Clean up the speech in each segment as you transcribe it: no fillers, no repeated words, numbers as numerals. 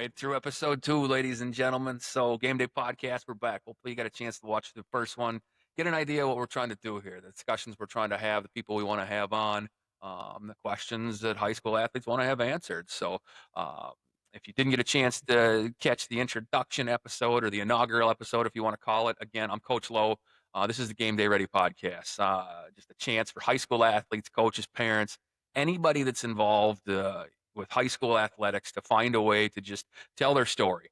Made it through episode 2, ladies and gentlemen. So, Game Day Podcast, we're back. Hopefully, you got a chance to watch the first one, get an idea what we're trying to do here, the discussions we're trying to have, the people we want to have on, the questions that high school athletes want to have answered. So, uh, if you didn't get a chance to catch the introduction episode or the inaugural episode, if you want to call it, again, I'm Coach Lowe. This is the Game Day Ready Podcast. Just a chance for high school athletes, coaches, parents, anybody that's involved. With high school athletics to find a way to just tell their story,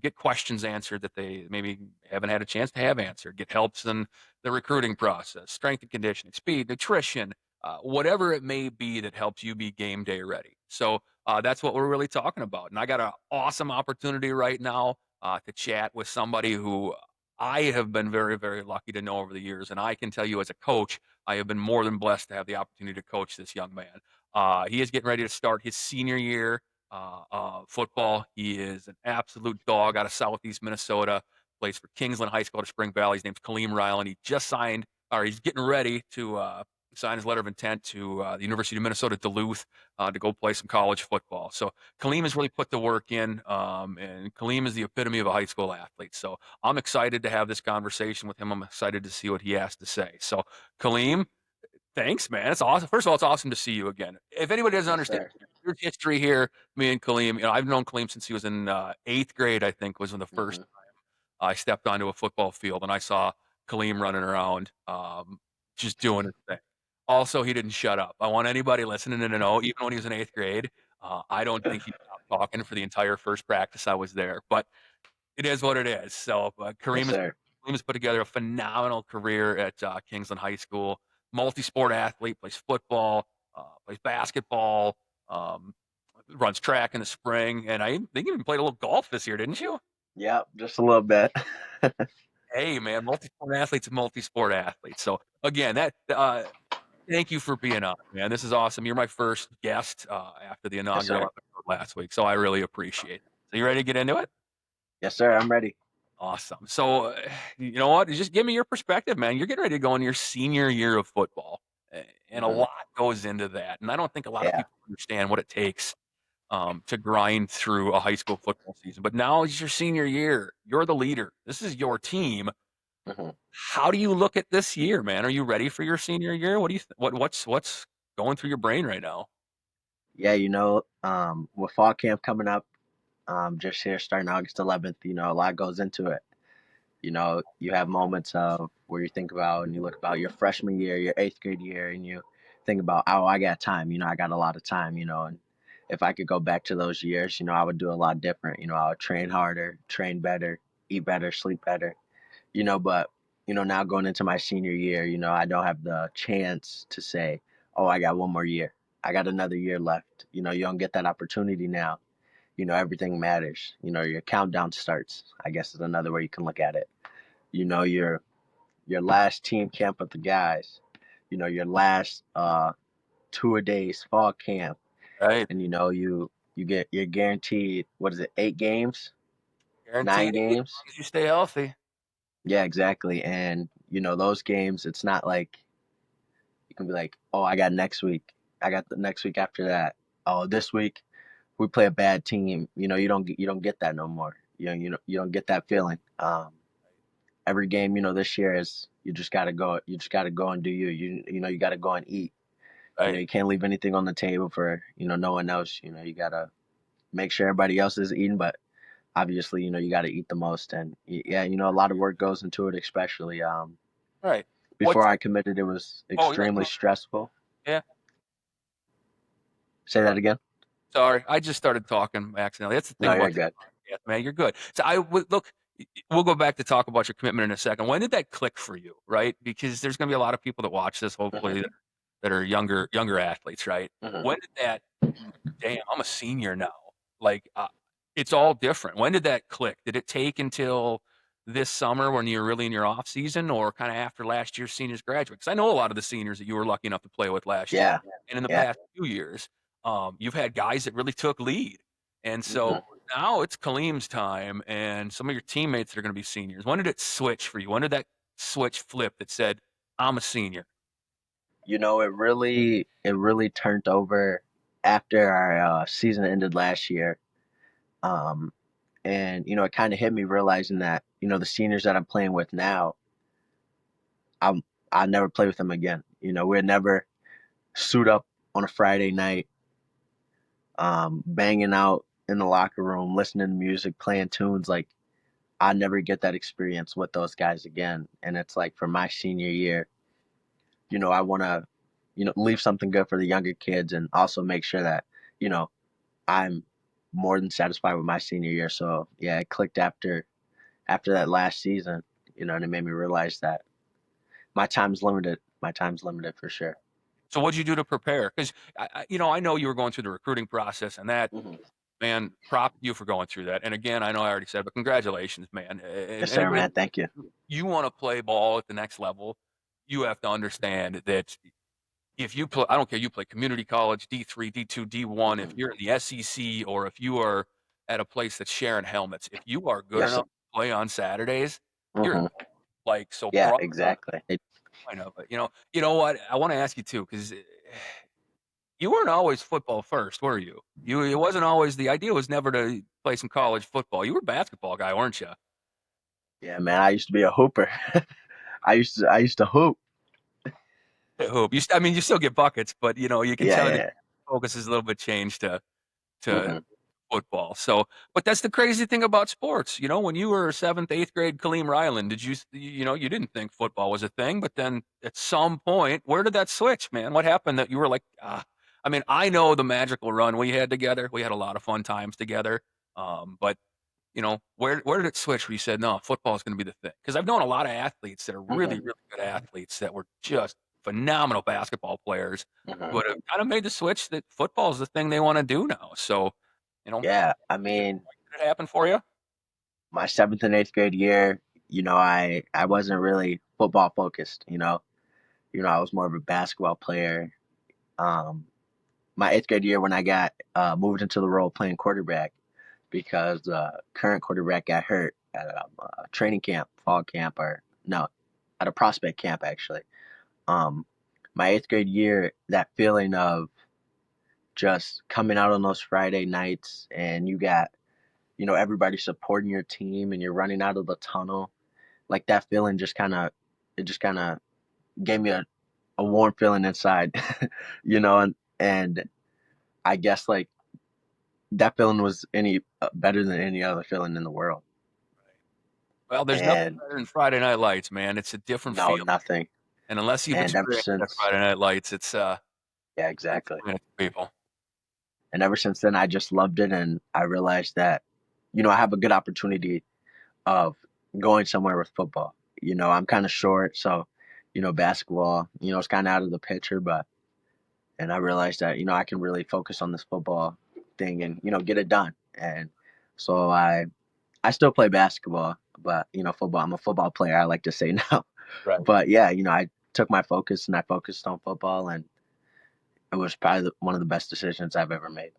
get questions answered that they maybe haven't had a chance to have answered, get helps in the recruiting process, strength and conditioning, speed, nutrition, whatever it may be that helps you be game day ready. So that's what we're really talking about. And I got an awesome opportunity right now to chat with somebody who I have been very, very lucky to know over the years. And I can tell you as a coach, I have been more than blessed to have the opportunity to coach this young man. He is getting ready to start his senior year football. He is an absolute dog out of Southeast Minnesota. Plays for Kingsland High School to Spring Valley. His name's Kaaleem Reiland. He just signed, or he's getting ready to sign his letter of intent to the University of Minnesota Duluth to go play some college football. So Kaaleem has really put the work in, and Kaaleem is the epitome of a high school athlete. So I'm excited to have this conversation with him. I'm excited to see what he has to say. So Kaaleem, thanks, man. It's awesome. First of all, it's awesome to see you again. If anybody doesn't Yes, understand sir. your history here, me and Kaaleem, I've known Kaaleem since he was in 8th grade, I think, was when the first Mhm. I stepped onto a football field and I saw Kaaleem running around, just doing his thing. Also, he didn't shut up. I want anybody listening to know, even when he was in 8th grade, I don't think he stopped talking for the entire first practice I was there. But it is what it is. So, Yes, sir. Kareem has put together a phenomenal career at Kingsland High School. Multi-sport athlete, plays football, plays basketball, um, runs track in the spring, and I think you even played a little golf this year, didn't you? Yep, just a little bit. Hey, man, multi-sport athletes, multi-sport athletes. So again, thank you for being on, man. This is awesome. You're my first guest after the Yes, inaugural sir. episode last week, so I really appreciate it. So you ready to get into it? Yes, sir. I'm ready. Awesome. So, you know what? Just give me your perspective, man. You're getting ready to go into your senior year of football, and a Mhm. lot goes into that. And I don't think a lot of Yeah. people understand what it takes to grind through a high school football season. But now it's your senior year. You're the leader. This is your team. Mhm. How do you look at this year, man? Are you ready for your senior year? What do you what's going through your brain right now? Yeah, with fall camp coming up, just here starting August 11th, a lot goes into it. You have moments of where you think about and you look about your freshman year, your 8th grade year, and you think about, oh, I got time. I got a lot of time. And if I could go back to those years, I would do a lot different. I would train harder, train better, eat better, sleep better. But now going into my senior year, I don't have the chance to say, oh, I got one more year. I got another year left. You don't get that opportunity now. Everything matters. Your countdown starts, I guess is another way you can look at it. Your last team camp with the guys, your last 2 days fall camp, Right. and you're guaranteed, what is it, 8 games, nine Guaranteed to eat as games? long as you stay healthy. Yeah, exactly. And those games, it's not like you can be like, oh, I got next week. I got the next week after that. Oh, this week we play a bad team. You don't get that no more. You don't get that feeling. Every game, this year is you just gotta go. You just gotta go and do you. You gotta go and eat. Right. You can't leave anything on the table for no one else. You gotta make sure everybody else is eating, but obviously, you gotta eat the most. And yeah, a lot of work goes into it, especially. Right. Before What's I committed, it was Oh, you're right. extremely stressful. Yeah. Say that again. Sorry, I just started talking accidentally. That's the thing No, you're about the good. podcast, man. You're good. So I would look. We'll go back to talk about your commitment in a second. When did that click for you? Right, because there's going to be a lot of people that watch this, Hmm. hopefully, that are younger athletes. Right. Hmm. When did that? Damn, I'm a senior now. Like, it's all different. When did that click? Did it take until this summer when you were really in your off season, or kind of after last year's seniors graduate? Because I know a lot of the seniors that you were lucky enough to play with last year, Yeah, and in the yeah. past few years, you've had guys that really took lead, and so Hmm. now it's Kaleem's time, and some of your teammates that are going to be seniors. When did it switch for you? When did that switch flip that said, "I'm a senior"? It really turned over after our season ended last year. Um, and it kind of hit me realizing that the seniors that I'm playing with now, I'm I'll never play with them again. We'd never suit up on a Friday night, banging out in the locker room, listening to music, playing tunes. Like I never get that experience with those guys again. And it's like for my senior year, I want to, leave something good for the younger kids and also make sure that, you know, I'm more than satisfied with my senior year. So yeah, it clicked after that last season, and it made me realize that my time's limited. My time's limited for sure. So what'd you do to prepare? Because I know you were going through the recruiting process, and that, Hmm. man, prop you for going through that. And again, I know I already said, but congratulations, man. Yes, And sir, anybody, man. Thank you. you want to play ball at the next level, you have to understand that if you play, I don't care, you play community college, D3, D2, D1, if Hmm. you're in the SEC or if you are at a place that's sharing helmets, if you are good Yes, sir. enough to play on Saturdays, you're Hmm. like, so Yeah, broad exactly. point of it. You know what? I want to ask you too, because you weren't always football first, were you? It wasn't always, the idea was never to play some college football. You were a basketball guy, weren't you? Yeah, man. I used to be a hooper. I used to hoop. Hoop. I mean, you still get buckets, but you can Yeah, tell that yeah. focus is a little bit changed to Hmm. football. So, but that's the crazy thing about sports. When you were seventh, eighth grade, Kaaleem Reiland, you didn't think football was a thing, but then at some point, where did that switch, man? What happened that you were like, ah? I mean, I know the magical run we had together. We had a lot of fun times together. But where did it switch where you said, no, football is going to be the thing? Because I've known a lot of athletes that are really, Hmm. really good athletes that were just phenomenal basketball players, Hmm. but have kind of made the switch that football is the thing they want to do now. So, Yeah, I did mean, it happen for you? my seventh and eighth grade year, I wasn't really football focused. I was more of a basketball player. Um, my eighth grade year when I got moved into the role of playing quarterback because the current quarterback got hurt at a training camp, fall camp, or no, at a prospect camp actually. Um, my eighth grade year, that feeling of just coming out on those Friday nights and you got everybody supporting your team and you're running out of the tunnel, like that feeling just kind of gave me a warm feeling inside, and I guess like that feeling was any better than any other feeling in the world. Well, there's nothing And better than Friday Night Lights, man. It's a different no, feel, nothing. and unless you've And ever experienced that since, Friday Night Lights, it's yeah, can't exactly. explain it to people. And ever since then, I just loved it, and I realized that I have a good opportunity of going somewhere with football. I'm kind of short, so basketball, it's kind of out of the picture, but and I realized that I can really focus on this football thing and get it done. And so I still play basketball, but football. I'm a football player. I like to say now. Right. But yeah, I took my focus and I focused on football, and it was probably one of the best decisions I've ever made.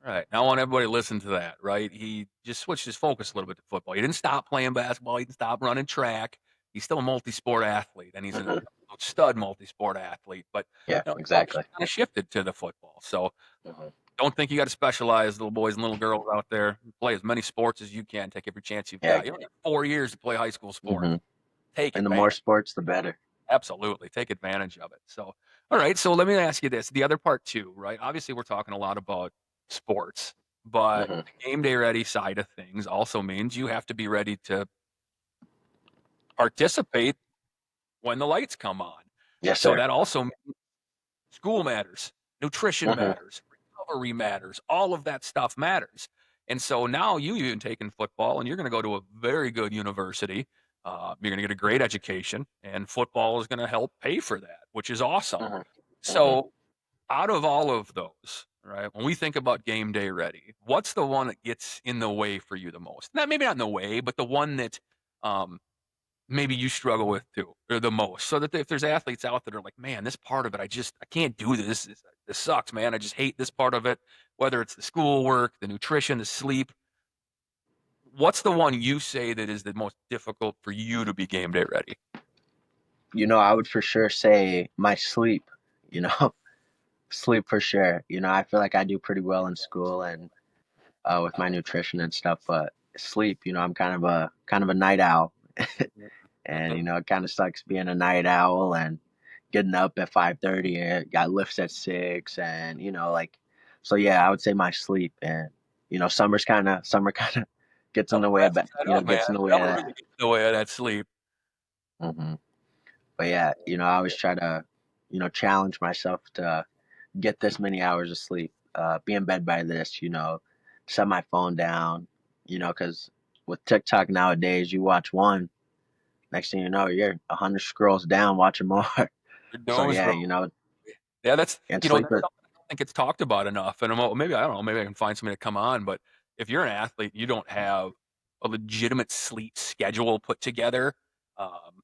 Right. Now, I want everybody to listen to that, right? He just switched his focus a little bit to football. He didn't stop playing basketball. He didn't stop running track. He's still a multi-sport athlete, and he's an Hmm. absolute stud multi-sport athlete. But Yeah, focus exactly. kind of shifted to the football. So Hmm. don't think you got to specialize, little boys and little girls out there. Play as many sports as you can. Take every chance you've Yeah. got. You only have 4 years to play high school sports. Hmm. Take And the advantage. more sports, the better. Absolutely. Take advantage of it. So, all right. So let me ask you this. The other part too, right? Obviously, we're talking a lot about sports, but Hmm. the game day ready side of things also means you have to be ready to participate when the lights come on. Yes, So sir. that also means school matters, nutrition Hmm. matters, recovery matters, all of that stuff matters. And so now you've even taken football and you're going to go to a very good university. You're going to get a great education, and football is going to help pay for that, which is awesome. Hmm. Hmm. So, out of all of those, right, when we think about game day ready, what's the one that gets in the way for you the most? Not maybe not in the way, but the one that um, maybe you struggle with too, or the most. So that if there's athletes out that are like, man, this part of it, I can't do this. This sucks, man. I just hate this part of it. Whether it's the schoolwork, the nutrition, the sleep. What's the one you say that is the most difficult for you to be game day ready? I would for sure say my sleep. You know, sleep for sure. I feel like I do pretty well in school, and with my nutrition and stuff. But sleep, I'm kind of a night owl, and Mhm. it kind of sucks being a night owl and getting up at 5:30 and got lifts at 6, and like, so yeah, I would say my sleep. And summer kind of gets in Summer the way of messes that, that up, man. gets in the way of Summer that. really gets in the way of that sleep. hmm But yeah, I always try to challenge myself to get this many hours of sleep, be in bed by this, set my phone down, because with TikTok nowadays, you watch one, next thing you know, you're 100 scrolls down watching more. Your So doom's yeah, roll. Yeah, and that's sleep it. something I don't think it's talked about enough, and maybe, I don't know, maybe I can find somebody to come on, but if you're an athlete, you don't have a legitimate sleep schedule put together, um,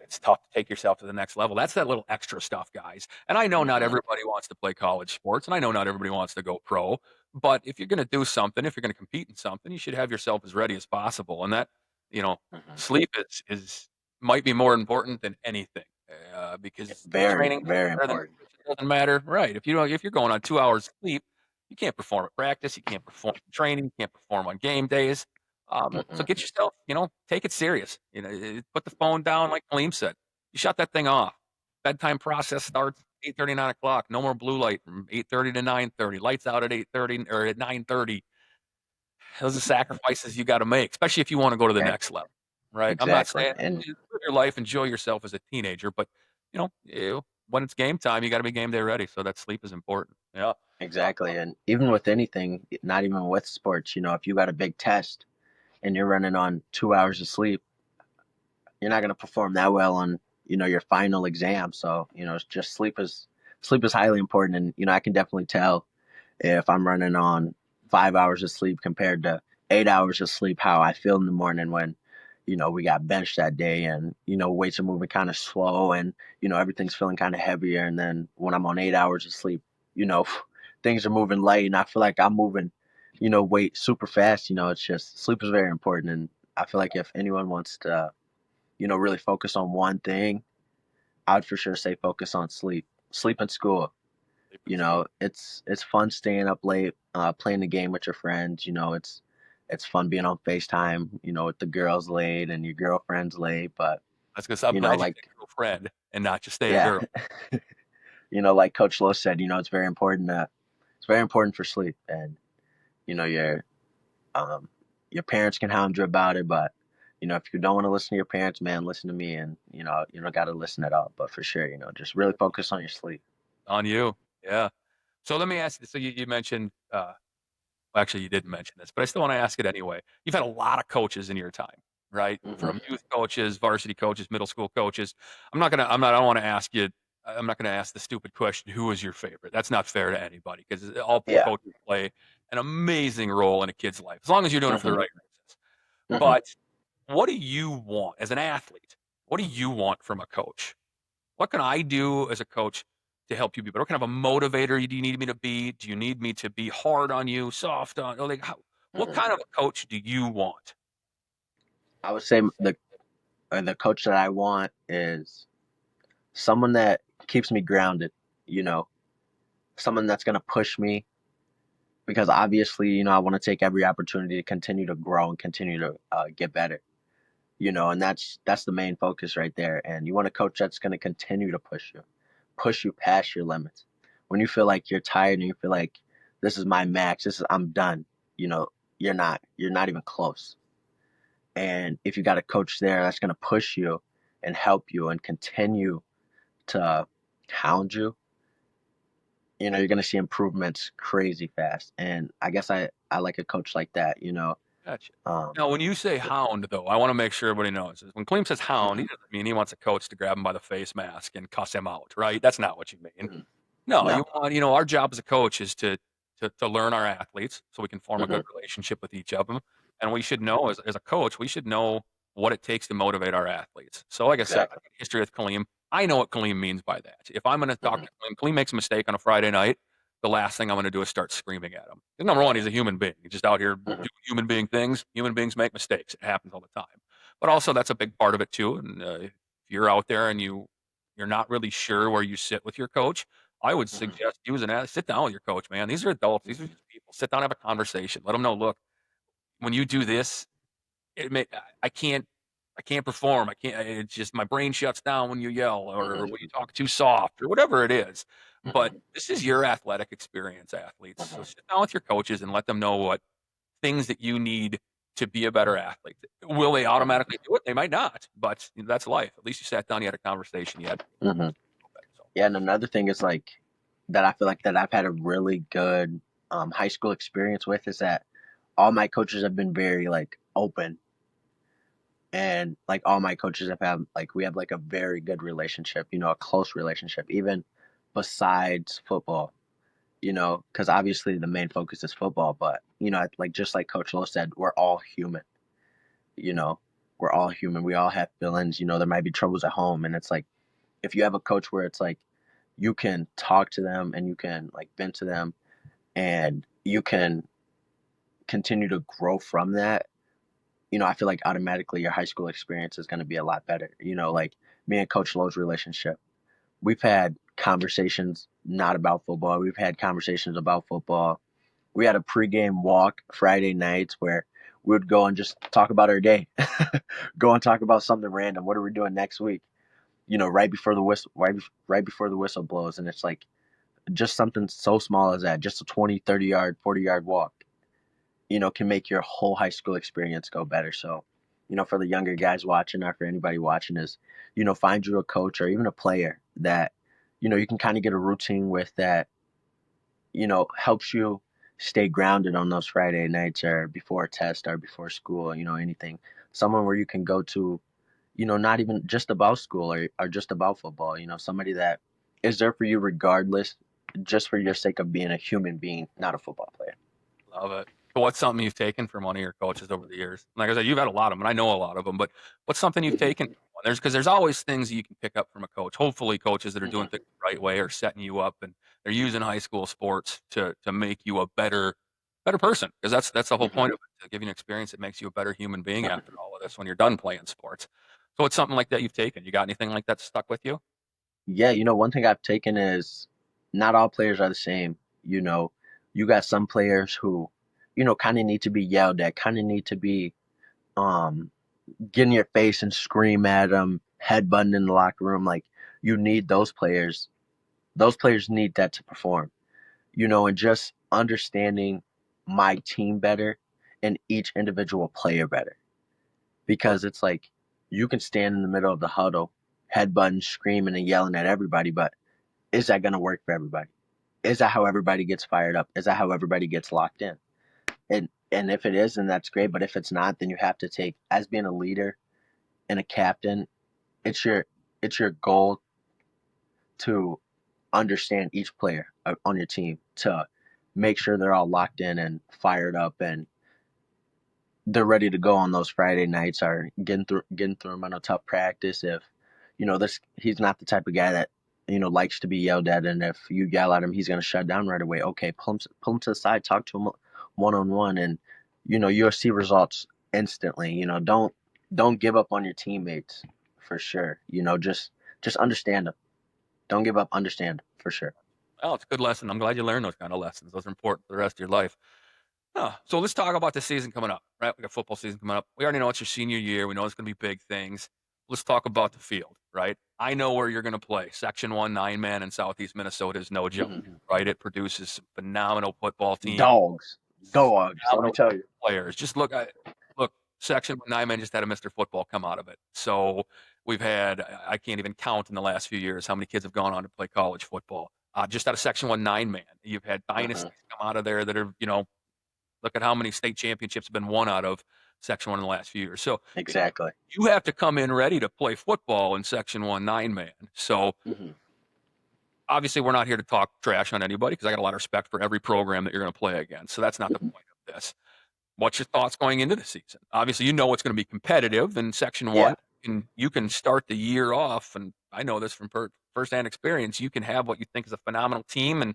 it's tough to take yourself to the next level. That's that little extra stuff, guys. And I know not hmm everybody wants to play college sports, and I know not everybody wants to go pro. But if you're going to do something, if you're going to compete in something, you should have yourself as ready as possible. And that, you know, hmm sleep is might be more important than anything, because Very, training doesn't very matter, the important. nutrition doesn't matter, right? If you're going on 2 hours sleep, you can't perform at practice, you can't perform in training, you can't perform on game days. So hmm get yourself, take it serious. Put the phone down, like Kaaleem said. You shut that thing off. Bedtime process starts 8:30, 9 o'clock. No more blue light from 8:30 to 9:30. Lights out at 8:30 or at 9:30. Those are sacrifices you got to make, especially if you want to go to the E- next level, right? I'm not Exactly. saying And live your life, enjoy yourself as a teenager, but when it's game time, you got to be game day ready. So that sleep is important. Yeah. exactly. And even with anything, not even with sports, if you got a big test and you're running on 2 hours of sleep, you're not going to perform that well on your final exam. So it's just sleep is highly important. And I can definitely tell if I'm running on 5 hours of sleep compared to 8 hours of sleep, how I feel in the morning when we got benched that day, and weights are moving kind of slow, and everything's feeling kind of heavier. And then when I'm on 8 hours of sleep, you know things are moving light, and I feel like I'm moving weight super fast. It's just sleep is very important. And I feel like if anyone wants to really focus on one thing, I would for sure say focus on sleep. Sleep in school. Sleep in school. It's fun staying up late, playing the game with your friends. It's fun being on FaceTime, with the girls late and your girlfriend's late. But That's because I'm glad you like, said girlfriend and not just stay a yeah, girl. like Coach Lowe said, it's very important for sleep. And you know your um your parents can hound you about it, but if you don't want to listen to your parents, man, listen to me. And you don't got to listen at all. But for sure, just really focus on your sleep. On you. Yeah. So let me ask you. So you mentioned, well, actually, you didn't mention this, but I still want to ask it anyway. You've had a lot of coaches in your time, right? hmm From youth coaches, varsity coaches, middle school coaches. I don't want to ask you. I'm not going to ask the stupid question. Who is your favorite? That's not fair to anybody because all Yeah. coaches play an amazing role in a kid's life, as long as you're doing it for the hmm right reasons. hmm But what do you want as an athlete? What do you want from a coach? What can I do as a coach to help you be better? What kind of a motivator do you need me to be? Do you need me to be hard on you, soft on, like, what hmm kind of a coach do you want? I would say the coach that I want is someone that keeps me grounded, you know, someone that's going to push me, because obviously, I want to take every opportunity to continue to grow and continue to get better, and that's the main focus right there. And you want a coach that's going to continue to push you past your limits. When you feel like you're tired and you feel like this is my max, I'm done, you know, you're not even close. And if you got a coach there that's going to push you and help you and continue to hound you, you're going to see improvements crazy fast. And I guess I like a coach like that. Gotcha. Um, Now, when you say hound, though, I want to make sure everybody knows. When Clem says hound, he mhm, doesn't mean he wants a coach to grab him by the face mask and cuss him out, right? That's not what you mean. mhm. No, No. our job as a coach is to learn our athletes so we can form a good hmm relationship with each of them. And we should know, as a coach, we should know what it takes to motivate our athletes. So, like I said, I Exactly. got history with Kaleem. I know what Kaleem means by that. If I'm going to talk hmm to Kaleem makes a mistake on a Friday night, the last thing I'm going to do is start screaming at him. 'Cause number one, he's a human being. He's just out here hmm doing human being things. Human beings make mistakes. It happens all the time. But also, that's a big part of it too. And if you're out there and you're not really sure where you sit with your coach, I would Mhm. suggest using that. Sit down with your coach, man. These are adults. These are Mhm. just people. Sit down, have a conversation. Let them know, look, when you do this, it may I can't I can't perform. I can't. It's just my brain shuts down when you yell or Mhm. when you talk too soft or whatever it is. But Mhm. this is your athletic experience, athletes. So Mhm. sit down with your coaches and let them know what things that you need to be a better athlete. Will they Mhm. automatically do it? They might not, but that's life. At least you sat down, you had a conversation, you had Mhm. so Yeah, and another thing is like that I feel like that I've had a really good high school experience with is that all my coaches have been very like open, and like all my coaches have had like we have like a very good relationship, a close relationship even besides football, because obviously the main focus is football, but like just like Coach Lowe said, we're all human. you know we're all human, we all have feelings, there might be troubles at home, and it's like if you have a coach where it's like you can talk to them and you can like vent to them and you can continue to grow from that, I feel like automatically your high school experience is going to be a lot better. Like me and Coach Lowe's relationship, we've had conversations not about football, we've had conversations about football. We had a pregame walk Friday nights where we would go and just talk about our day, go and talk about something random. What are we doing next week? Right before the whistle, right before the whistle blows, and it's like just something so small as that, just a 20, 30 yard, 40-yard walk, can make your whole high school experience go better. So, for the younger guys watching or for anybody watching is, find you a coach or even a player that, you can kind of get a routine with that, helps you stay grounded on those Friday nights or before a test or before school, anything. Someone where you can go to, not even just about school or just about football, somebody that is there for you regardless, just for your sake of being a human being, not a football player. love it. So what's something you've taken from one of your coaches over the years? Like I said, you've had a lot of them, and I know a lot of them. But what's something you've taken Hmm. from one? Because there's always things that you can pick up from a coach. Hopefully, coaches that are doing Hmm. things the right way are setting you up, and they're using high school sports to make you a better person. Because that's the whole Hmm. point of it, to give you an experience that makes you a better human being after all of this when you're done playing sports. So what's something like that you've taken? You got anything like that stuck with you? Yeah, one thing I've taken is not all players are the same. You know, you got some players who, kind of need to be yelled at, kind of need to be um get in your face and scream at them, headbutting in the locker room. Like you need those players. Those players need that to perform. And just understanding my team better and each individual player better. Because it's like you can stand in the middle of the huddle, headbutting, screaming, and yelling at everybody, but is that going to work for everybody? Is that how everybody gets fired up? Is that how everybody gets locked in? And if it is, then that's great. But if it's not, then you have to take, as being a leader and a captain, it's your goal to understand each player on your team, to make sure they're all locked in and fired up and they're ready to go on those Friday nights or getting through them on a tough practice. If this, he's not the type of guy that likes to be yelled at, and if you yell at him, he's gonna shut down right away. Okay, pull him to the side, talk to him one on one, and you'll see results instantly. Don't give up on your teammates for sure. Just understand them. Don't give up. Understand for sure. Oh, it's a good lesson. I'm glad you learned those kind of lessons. Those are important for the rest of your life. Huh. So let's talk about the season coming up, right? We got football season coming up. We already know it's your senior year. We know it's going to be big things. Let's talk about the field, right? I know where you're going to play. Section 1 9-man in Southeast Minnesota is no joke, Hmm. right? It produces some phenomenal football teams, Dogs. Let me phenomenal tell you. players. Just look. Section 1 9-man just had a Mr. Football come out of it. So we've had I can't even count in the last few years how many kids have gone on to play college football. Just out of Section 1 9-man, you've had Hmm. dynasties come out of there that are look at how many state championships have been won out of Section 1 in the last few years. So Exactly. you have to come in ready to play football in Section 1 9-man. So Hmm. obviously, we're not here to talk trash on anybody because I got a lot of respect for every program that you're going to play against. So that's not the Hmm. point of this. What's your thoughts going into the season? Obviously, you know it's going to be competitive in Section 1. Yeah. And you can start the year off, and I know this from firsthand experience. You can have what you think is a phenomenal team, and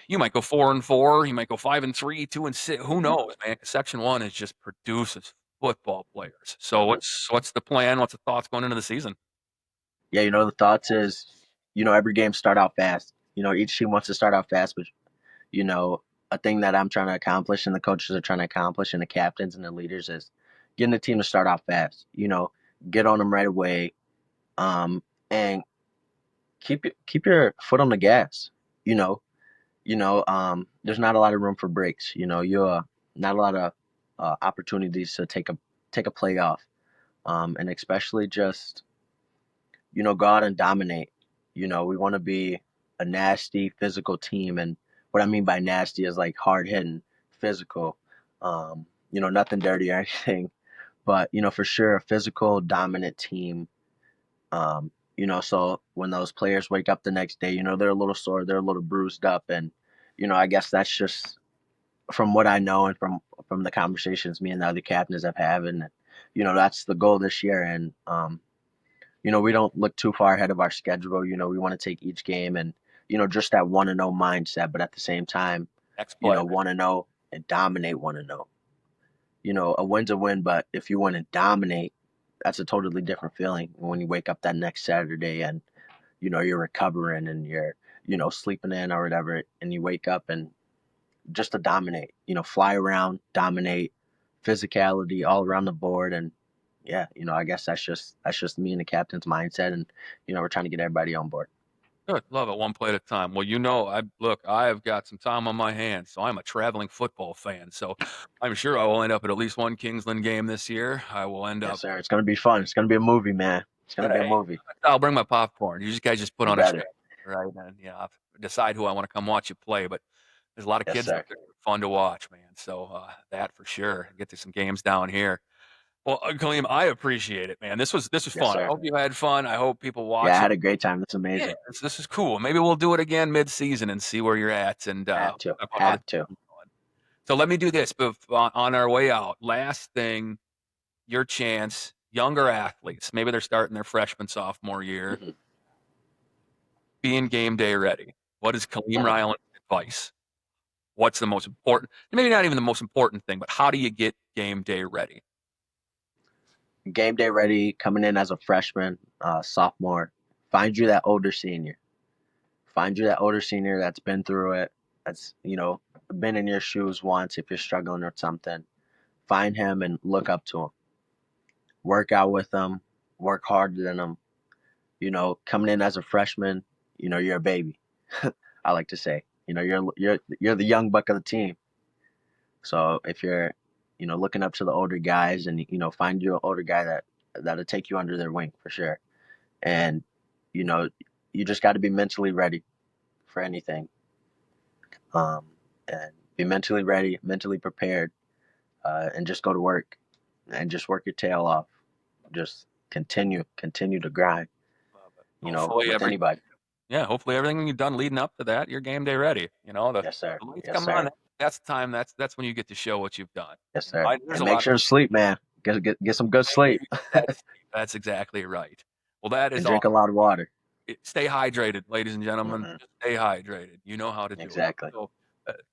you might go 4-4, you might go 5-3, 2-6. Who Hmm. knows, man? 'Cause Section 1 is just produces football players. So Hmm. what's the plan? What's the thoughts going into the season? Yeah, the thoughts is, every game start out fast. Each team wants to start out fast, but you know, a thing that I'm trying to accomplish and the coaches are trying to accomplish and the captains and the leaders is getting the team to start off fast. Get on them right away, and keep your foot on the gas. You know, there's not a lot of room for breaks. You're not a lot of opportunities to take a play off, and especially just go out and dominate. We want to be a nasty physical team, and what I mean by nasty is like hard hitting, physical. Nothing dirty or anything, but for sure a physical, dominant team. So when those players wake up the next day, they're a little sore, they're a little bruised up, and I guess that's just from what I know and from the conversations me and the other captains have had, and that's the goal this year. And we don't look too far ahead of our schedule. We want to take each game and just that 1-0 mindset, but at the same time, Next play. 1-0 and dominate 1-0. A win's a win, but if you want to dominate, that's a totally different feeling when you wake up that next Saturday and you're recovering and you're sleeping in or whatever, and you wake up and just to dominate, fly around, dominate, physicality all around the board. And yeah, I guess that's just me and the captain's mindset, and we're trying to get everybody on board. Good. Love it. One play at a time. Well, I have got some time on my hands, so I'm a traveling football fan. So I'm sure I will end up at least one Kingsland game this year. I will end Yes, up. sir. It's gonna be fun. It's gonna be a movie, man. It's gonna be a Hey, movie. I'll bring my popcorn. You guys just put You on a show, better. right? And I'll decide who I want to come watch you play. But there's a lot of Yes, kids out sir. there fun to watch, man. So that for sure. Get to some games down here. Well, Kaaleem, I appreciate it, man. This was Yes, fun. I sir. hope you had fun. I hope people Yeah, I watching. had a great time. That's Yeah, amazing. this is cool. Maybe we'll do it again mid-season and see where you're at, and Have to. talk about how the Have to. season's going. So let me do this on our way out. Last thing, your chance, younger athletes, maybe they're starting their freshman, sophomore year, Hmm. being game day ready. What is Kaaleem Reiland's advice? What's the most important? Maybe not even the most important thing, but how do you get game day ready? Game day ready, coming in as a freshman, sophomore. Find you that older senior. Find you that older senior that's been through it, that's been in your shoes once if you're struggling or something. Find him and look up to him. Work out with him. Work harder than him. Coming in as a freshman, you're a baby. I like to say, you're the young buck of the team. So if you're, looking up to the older guys, and find you an older guy that'll take you under their wing for sure. And you know, you just got to be mentally ready for anything. Um, and be mentally ready, mentally prepared, and just go to work and just work your tail off. Just continue to grind. Hopefully With everything. anybody. Yeah, hopefully everything you've done leading up to that, you're game day ready. Yes, sir. The lights Yes, come on. sir. That's the time. That's when you get to show what you've done. Yes, sir. There's And a make lot of sure to sleep, man. Get some good sleep that's exactly right. Well, that and is drink all. a lot of water. Stay hydrated, ladies and gentlemen. Hmm. Just stay hydrated. You know how to do it. Exactly. So,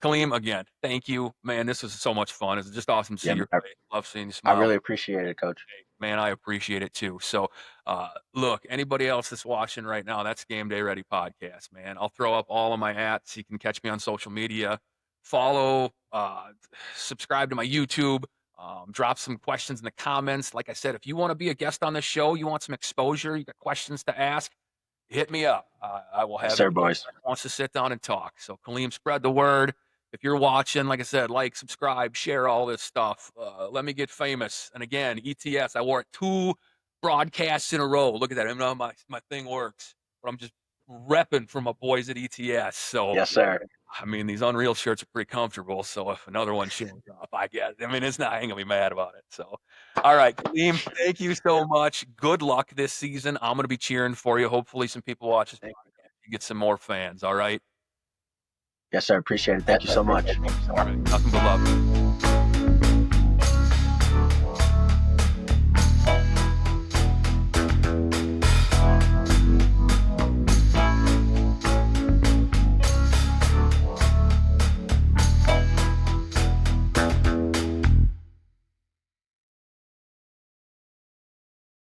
Kaaleem, again, thank you, man. This was so much fun. It's just awesome to see Yeah, your face. Love seeing you I smile. really appreciate it, Coach. Man, I appreciate it too. So, look, anybody else that's watching right now, that's Game Day Ready podcast, man. I'll throw up all of my ats. You can catch me on social media. Follow, subscribe to my YouTube. Drop some questions in the comments. Like I said, if you want to be a guest on the show, you want some exposure, you got questions to ask, hit me up. I will Yes, have sir, anybody boys. that wants to sit down and talk. So, Kaaleem, spread the word. If you're watching, like I said, like, subscribe, share all this stuff. Let me get famous. And again, ETS, I wore it 2 broadcasts in a row. Look at that. I know my thing works, but I'm just repping for my boys at ETS. So, Yes, sir. I mean, these Unreal shirts are pretty comfortable. So if another one shows up, I guess. I mean, it's not. I ain't gonna be mad about it. So, all right, Kaaleem, thank you so much. Good luck this season. I'm gonna be cheering for you. Hopefully, some people watch this podcast. You get some more fans. All right. Yes, sir. Appreciate it. Thank you so much. All right. Nothing but love.